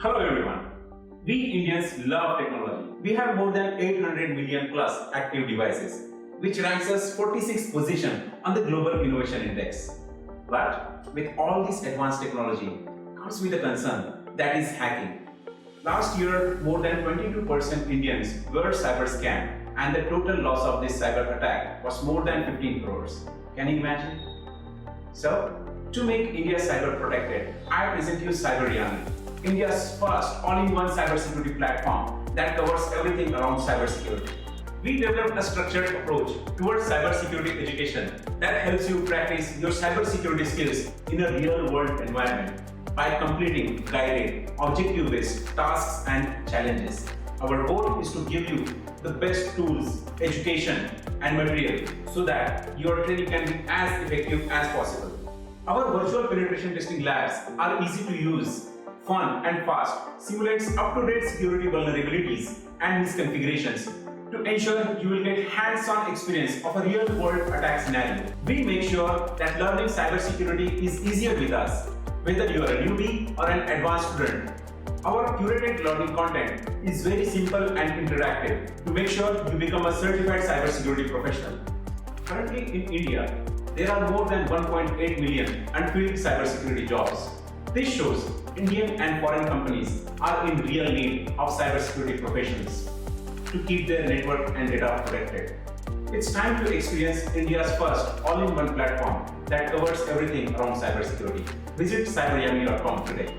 Hello everyone. We Indians love technology. We have more than 800 million plus active devices, which ranks us 46th position on the Global Innovation Index. But with all this advanced technology comes with a concern, that is hacking. Last year, more than 22% Indians were cyber scammed, and the total loss of this cyber attack was more than 15 crores. Can you imagine? So, to make India cyber protected, I present you Cyberyami, India's first all-in-one cybersecurity platform that covers everything around cybersecurity. We developed a structured approach towards cybersecurity education that helps you practice your cybersecurity skills in a real-world environment by completing guided, objective-based tasks and challenges. Our goal is to give you the best tools, education, and material so that your training can be as effective as possible. Our virtual penetration testing labs are easy to use, fun and fast, simulates up-to-date security vulnerabilities and misconfigurations to ensure you will get hands-on experience of a real-world attack scenario. We make sure that learning cybersecurity is easier with us, whether you are a newbie or an advanced student. Our curated learning content is very simple and interactive to make sure you become a certified cybersecurity professional. Currently in India, there are more than 1.8 million unfilled cybersecurity jobs. This shows Indian and foreign companies are in real need of cybersecurity professionals to keep their network and data protected. It's time to experience India's first all-in-one platform that covers everything around cybersecurity. Visit cyberyami.com today.